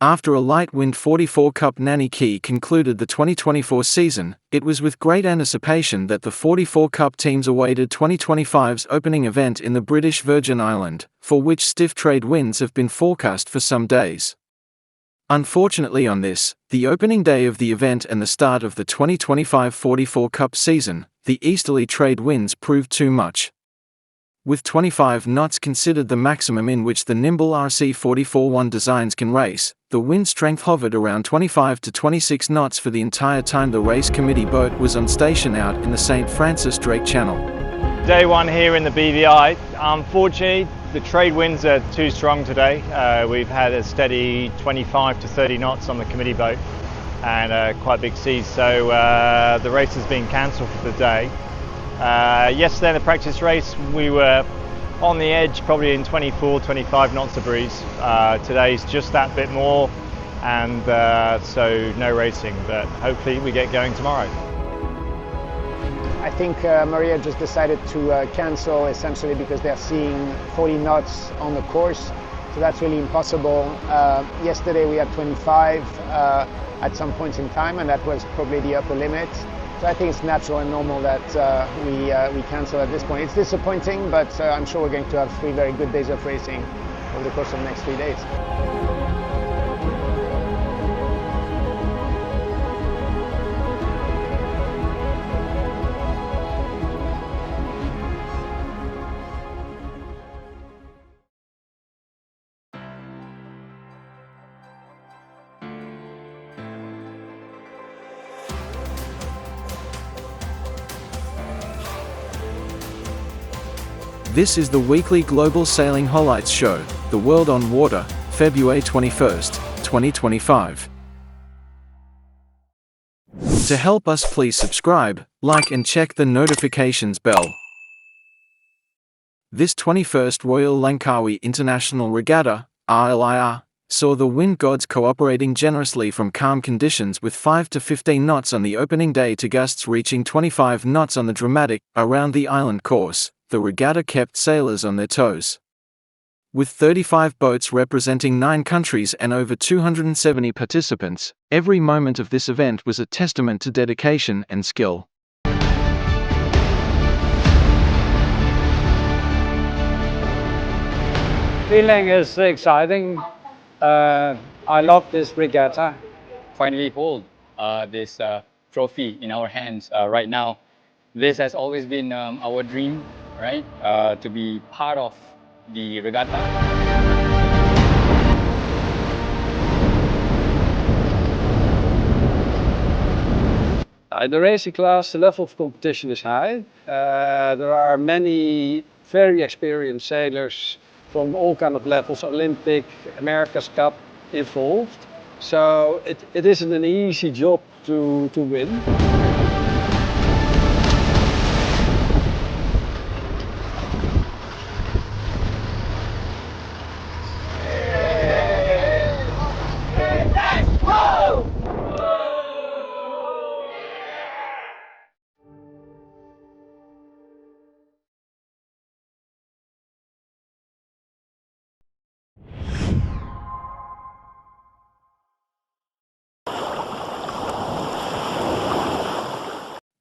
After a light wind 44 Cup Nanny Cay concluded the 2024 season, it was with great anticipation that the 44 Cup teams awaited 2025's opening event in the British Virgin Islands, for which stiff trade winds have been forecast for some days. Unfortunately on this, the opening day of the event and the start of the 2025 44 Cup season, the easterly trade winds proved too much. With 25 knots considered the maximum in which the nimble RC44-1 designs can race, the wind strength hovered around 25 to 26 knots for the entire time the race committee boat was on station out in the St. Francis Drake Channel. Day one here in the BVI. Unfortunately, the trade winds are too strong today. We've had a steady 25 to 30 knots on the committee boat and quite big seas, so the race has been cancelled for the day. Yesterday in the practice race we were on the edge, probably in 24-25 knots of breeze. Today's just that bit more, and so no racing, but hopefully we get going tomorrow. I think Maria just decided to cancel essentially because they're seeing 40 knots on the course, so that's really impossible. Yesterday we had 25 at some points in time, and that was probably the upper limit. So I think it's natural and normal that we cancel at this point. It's disappointing, but I'm sure we're going to have 3 very good days of racing over the course of the next 3 days. This is the weekly Global Sailing Hoghlights show, The World on Water, February 21st, 2025. To help us, please subscribe, like and check the notifications bell. This 21st Royal Langkawi International Regatta, RLIR, saw the wind gods cooperating generously from calm conditions with 5 to 15 knots on the opening day to gusts reaching 25 knots on the dramatic, around the island course. The regatta kept sailors on their toes. With 35 boats representing 9 countries and over 270 participants, every moment of this event was a testament to dedication and skill. Feeling is exciting. I love this regatta. Finally hold this trophy in our hands right now. This has always been our dream, right? To be part of the regatta. The racing class, the level of competition is high. There are many very experienced sailors from all kind of levels, Olympic, America's Cup, involved. So it isn't an easy job to win.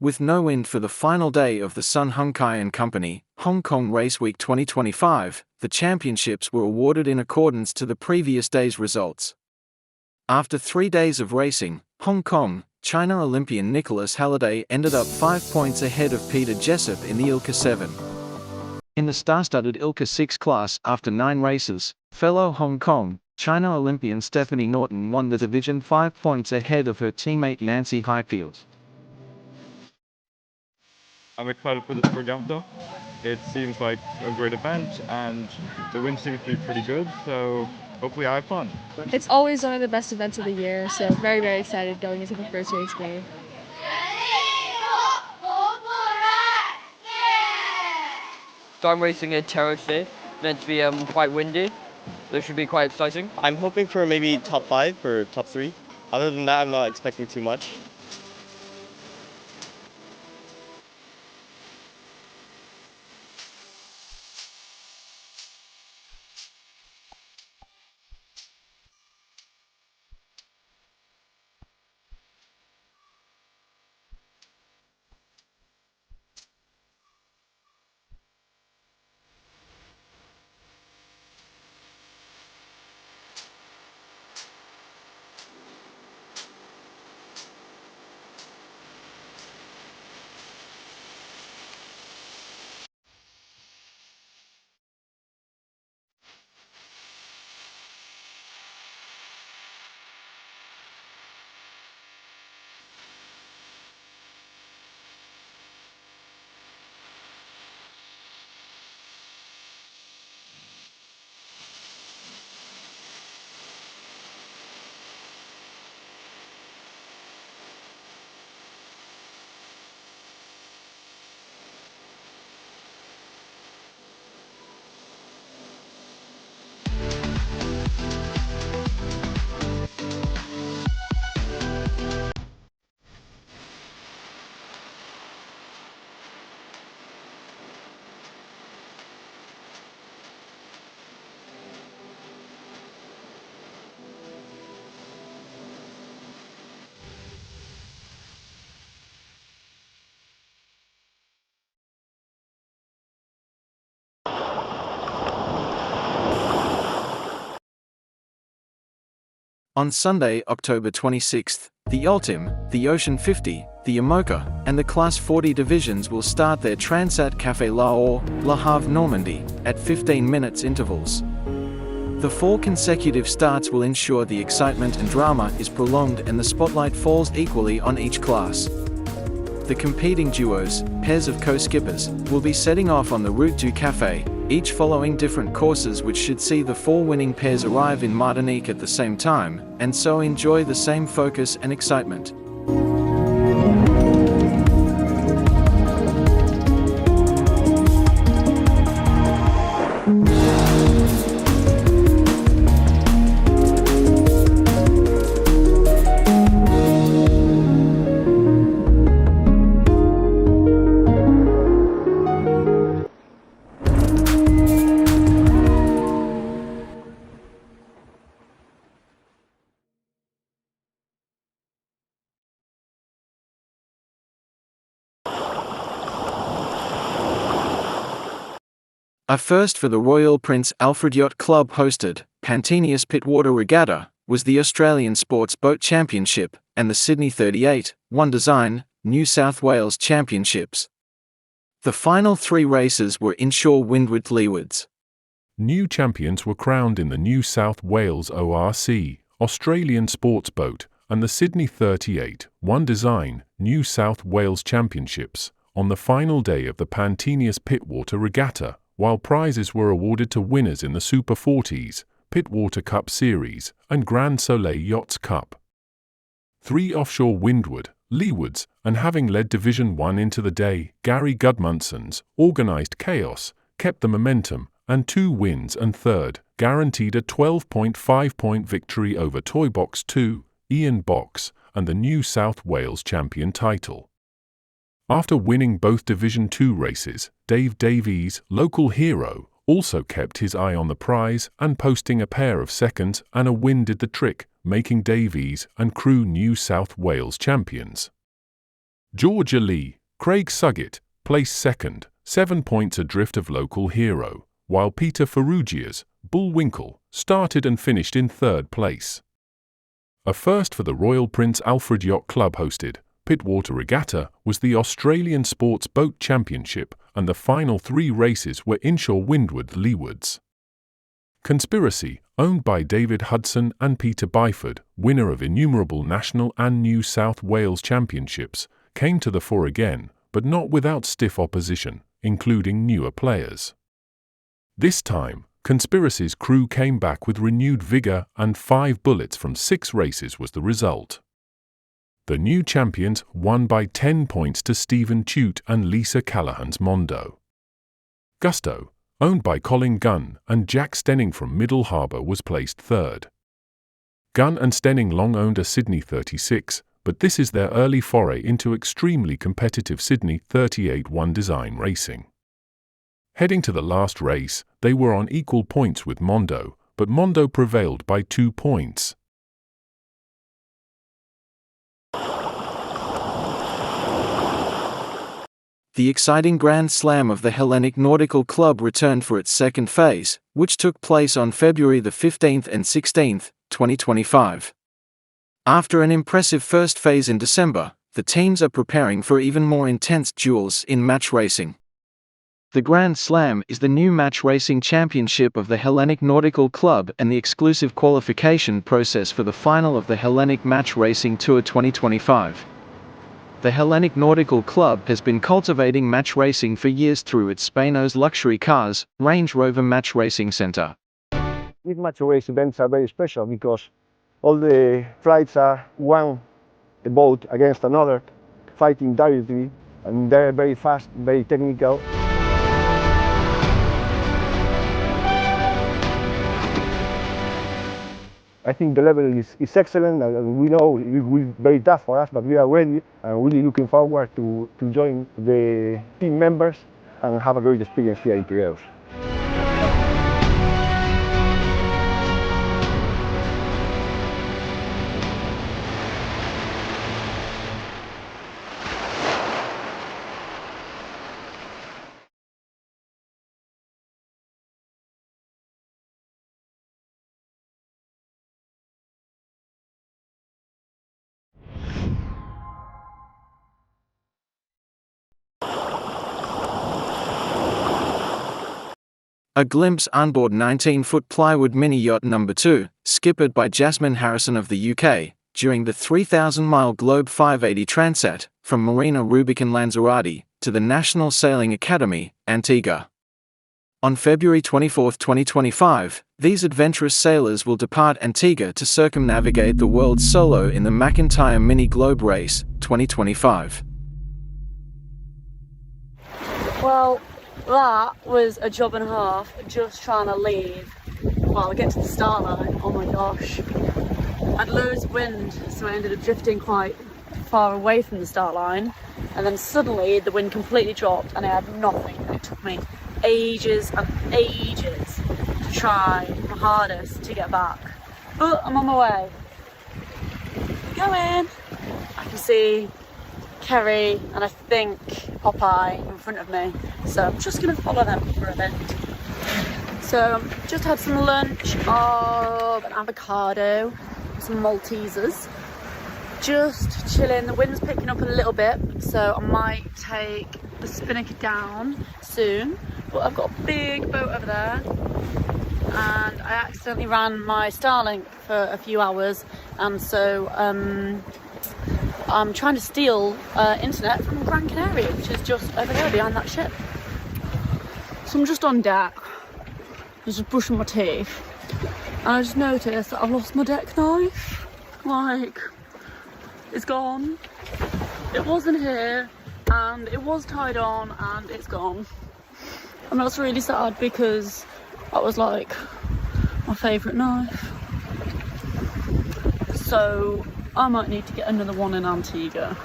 With no wind for the final day of the Sun Hung Kai and Company, Hong Kong Race Week 2025, the championships were awarded in accordance to the previous day's results. After 3 days of racing, Hong Kong, China Olympian Nicholas Halliday ended up 5 points ahead of Peter Jessup in the ILCA 7. In the star-studded ILCA 6 class after 9 races, fellow Hong Kong, China Olympian Stephanie Norton won the division 5 points ahead of her teammate Nancy Highfield. I'm excited for this program though. It seems like a great event and the wind seems to be pretty good, so hopefully I have fun. It's always one of the best events of the year, so very, very excited going into the first race day. So I'm racing at Thursday, meant to be quite windy. This should be quite exciting. I'm hoping for maybe top 5 or top 3. Other than that, I'm not expecting too much. On Sunday, October 26th, the Ultim, the Ocean 50, the Yamoka, and the Class 40 divisions will start their Transat Café La or Le Havre Normandy at 15 minutes intervals. The 4 consecutive starts will ensure the excitement and drama is prolonged and the spotlight falls equally on each class. The competing duos, pairs of co-skippers, will be setting off on the Route du Café, each following different courses which should see the 4 winning pairs arrive in Martinique at the same time, and so enjoy the same focus and excitement. A first for the Royal Prince Alfred Yacht Club hosted Panteneous Pittwater Regatta was the Australian Sports Boat Championship and the Sydney 38, One Design, New South Wales Championships. The final 3 races were inshore windward leewards. New champions were crowned in the New South Wales ORC, Australian Sports Boat, and the Sydney 38, One Design, New South Wales Championships, on the final day of the Panteneous Pittwater Regatta, while prizes were awarded to winners in the Super 40s, Pittwater Cup Series, and Grand Soleil Yachts Cup. 3 offshore windward, leewards, and having led Division 1 into the day, Gary Gudmundsson's organised chaos kept the momentum, and 2 wins and third guaranteed a 12.5-point victory over Toy Box 2, Ian Box, and the New South Wales champion title. After winning both Division 2 races, Dave Davies, local hero, also kept his eye on the prize and posting a pair of seconds and a win did the trick, making Davies and crew New South Wales champions. Georgia Lee, Craig Suggett, placed second, 7 points adrift of local hero, while Peter Ferrugia's Bullwinkle started and finished in 3rd place. A first for the Royal Prince Alfred Yacht Club hosted Pittwater Regatta was the Australian Sports Boat Championship, and the final 3 races were inshore windward leewards. Conspiracy, owned by David Hudson and Peter Byford, winner of innumerable national and New South Wales championships, came to the fore again, but not without stiff opposition, including newer players. This time, Conspiracy's crew came back with renewed vigour, and 5 bullets from 6 races was the result. The new champions won by 10 points to Stephen Tute and Lisa Callahan's Mondo. Gusto, owned by Colin Gunn and Jack Stenning from Middle Harbour, was placed 3rd. Gunn and Stenning long owned a Sydney 36, but this is their early foray into extremely competitive Sydney 38 One Design racing. Heading to the last race, they were on equal points with Mondo, but Mondo prevailed by 2 points. The exciting Grand Slam of the Hellenic Nautical Club returned for its 2nd phase, which took place on February the 15th and 16th, 2025. After an impressive first phase in December, the teams are preparing for even more intense duels in match racing. The Grand Slam is the new match racing championship of the Hellenic Nautical Club and the exclusive qualification process for the final of the Hellenic Match Racing Tour 2025. The Hellenic Nautical Club has been cultivating match racing for years through its Spaino's luxury cars, Range Rover Match Racing Centre. These match race events are very special because all the flights are one boat against another, fighting directly, and they're very fast, very technical. I think the level is excellent, and we know it will be very tough for us, but we are ready and really looking forward to join the team members and have a great experience here in Piraeus. A glimpse on board 19-foot plywood mini-yacht number 2, skippered by Jasmine Harrison of the UK, during the 3,000-mile Globe 580 Transat, from Marina Rubicon Lanzarote to the National Sailing Academy, Antigua. On February 24, 2025, these adventurous sailors will depart Antigua to circumnavigate the world solo in the McIntyre Mini Globe Race 2025. Well, that was a job and a half, just trying to leave. Well, I get to the start line, oh my gosh. I had loads of wind, so I ended up drifting quite far away from the start line, and then suddenly the wind completely dropped and I had nothing. It took me ages and ages to try my hardest to get back, but I'm on my way. Going! I can see Kerry and I think Popeye in front of me, so I'm just going to follow them for a bit. So just had some lunch of an avocado, some Maltesers, just chilling. The wind's picking up a little bit, so I might take the spinnaker down soon, but I've got a big boat over there and I accidentally ran my Starlink for a few hours, and so I'm trying to steal internet from Gran Canaria, which is just over there behind that ship. So I'm just on deck, just brushing my teeth, and I just noticed that I've lost my deck knife. Like, it's gone. It wasn't here, and it was tied on, and it's gone. And that's really sad because that was like my favourite knife. So I might need to get another one in Antigua.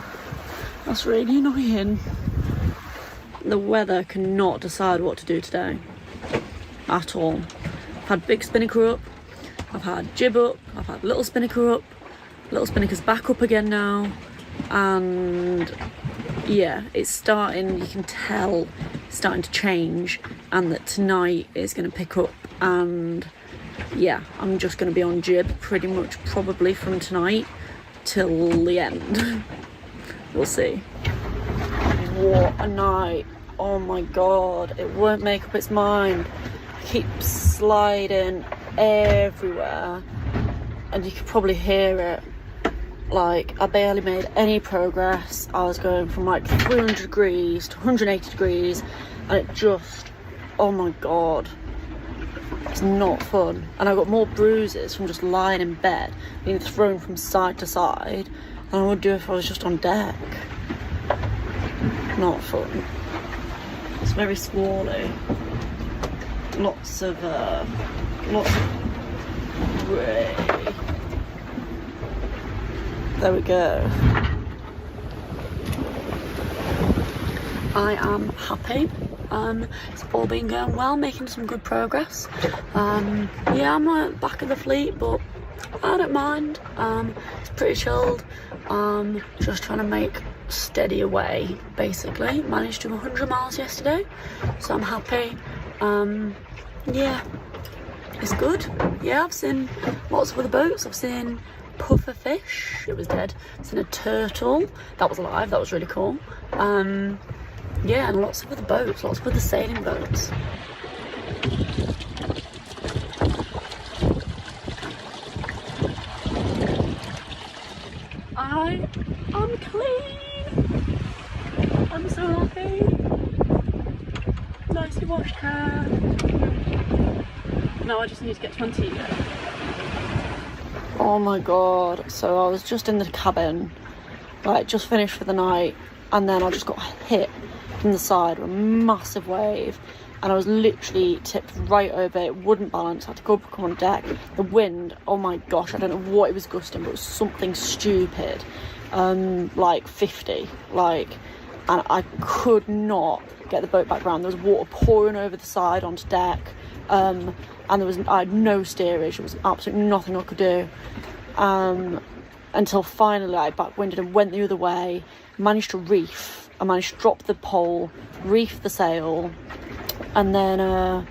That's really annoying. The weather cannot decide what to do today at all. I've had big spinnaker up, I've had jib up, I've had little spinnaker up, little spinnaker's back up again now, and yeah, it's starting, you can tell it's starting to change, and that tonight is going to pick up, and yeah, I'm just going to be on jib pretty much probably from tonight till the end. We'll see. What a night. Oh my god, it won't make up its mind. It keeps sliding everywhere, and you can probably hear it. Like, I barely made any progress. I was going from like 300 degrees to 180 degrees, and it just, oh my god, it's not fun. And I got more bruises from just lying in bed, being thrown from side to side, than I would do if I was just on deck. Not fun. It's very squally. Lots of grey. There we go. I am happy. It's all been going well, making some good progress. Yeah, I'm at the back of the fleet, but I don't mind. It's pretty chilled. Just trying to make steady away, basically. Managed to do 100 miles yesterday, so I'm happy. Yeah, it's good. Yeah, I've seen lots of other boats. I've seen puffer fish, it was dead. I've seen a turtle, that was alive, that was really cool. Yeah, and lots of other boats, lots of other sailing boats. I am clean. I'm so happy. Nicely washed hair. Now I just need to get to Antigua. Oh my god, so I was just in the cabin, like just finished for the night, and then I just got hit from the side with a massive wave, and I was literally tipped right over. It wouldn't balance, I had to go back on deck. The wind, oh my gosh, I don't know what it was gusting, but it was something stupid, like 50, like, and I could not get the boat back round. There was water pouring over the side onto deck, and I had no steerage. There was absolutely nothing I could do, until finally I backwinded and went the other way, managed to reef. I managed to drop the pole, reef the sail, and then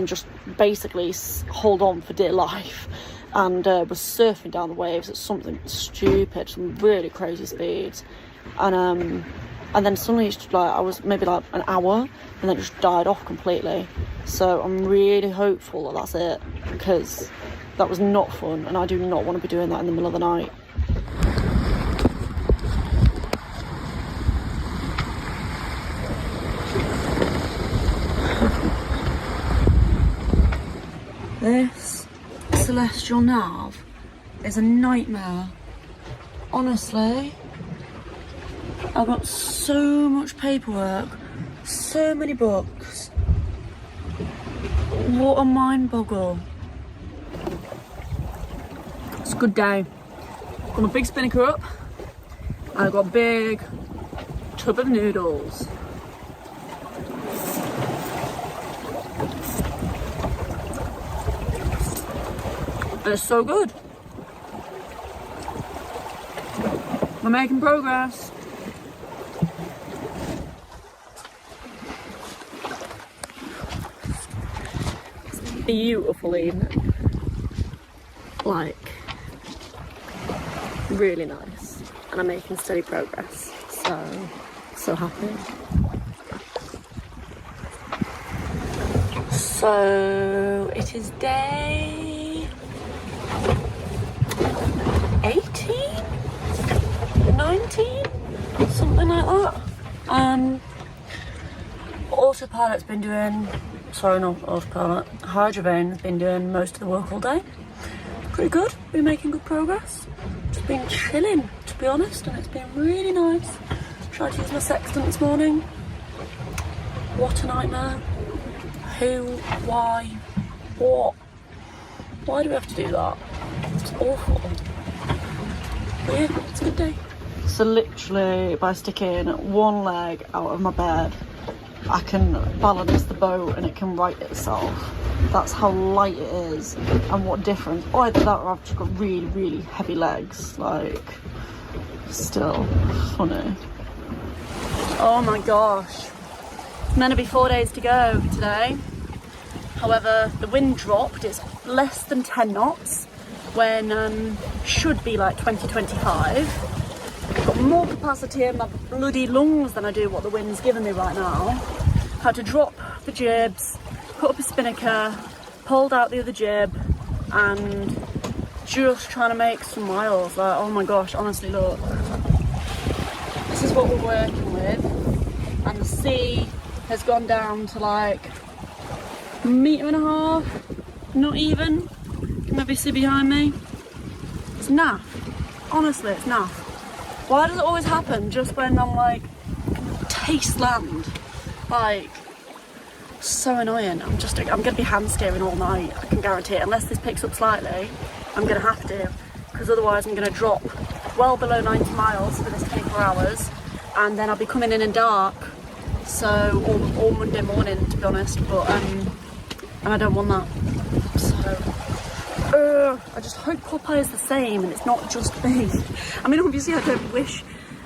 just basically hold on for dear life, and was surfing down the waves at something stupid, some really crazy speeds, and and then suddenly it's just like I was maybe like an hour, and then it just died off completely. So I'm really hopeful that that's it, because that was not fun, and I do not want to be doing that in the middle of the night. This celestial nav is a nightmare. Honestly, I've got so much paperwork, so many books. What a mind boggle. It's a good day. Got my big spinnaker up, and I've got a big tub of noodles. And it's so good. We're making progress. It's a beautiful evening. Like, really nice. And I'm making steady progress. So happy. So it is day 18? 19? Something like that. Autopilot's been doing, sorry, not autopilot, Hydrovane's been doing most of the work all day. Pretty good, been making good progress. Just been chilling, to be honest, and it's been really nice. Tried to use my sextant this morning. What a nightmare. Who, why, what? Why do we have to do that? It's awful. But yeah, it's a good day. So literally, by sticking one leg out of my bed, I can balance the boat and it can right itself. That's how light it is, and what difference. Either that or I've just got really, really heavy legs. Like, still funny. Oh my gosh. It's meant to be 4 days to go today. However, the wind dropped. It's less than 10 knots when should be like 20-25. I've got more capacity in my bloody lungs than I do what the wind's giving me right now. Had to drop the jibs, put up a spinnaker, pulled out the other jib, and just trying to make some miles. Like, oh my gosh, honestly, look. This is what we're working with. And the sea has gone down to like a metre and a half, not even. Maybe see behind me. It's naff. Honestly, it's naff. Why does it always happen just when I'm like, taste land? Like, so annoying. I'm gonna be hand steering all night, I can guarantee it. Unless this picks up slightly, I'm gonna have to, because otherwise I'm gonna drop well below 90 miles for this 24 hours, and then I'll be coming in dark, so all Monday morning, to be honest, but and I don't want that. So I just hope Popeye is the same and it's not just me. I mean, obviously I don't wish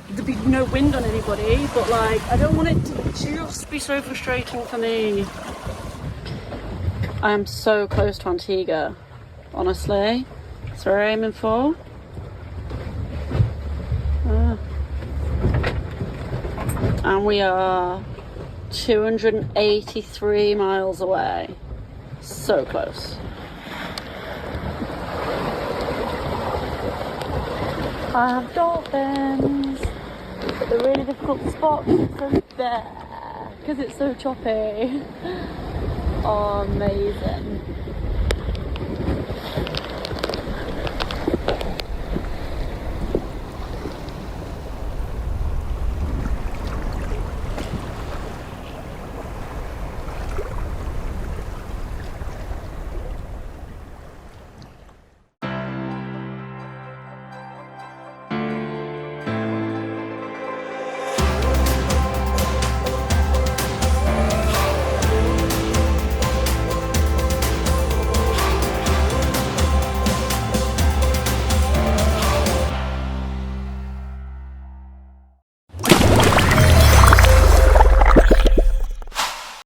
there'd be no wind on anybody, but like, I don't want it to just be so frustrating for me. I am so close to Antigua, honestly. That's what we're aiming for. And we are 283 miles away. So close. I have dolphins, but they're really difficult to spot because it's so choppy. Oh, amazing.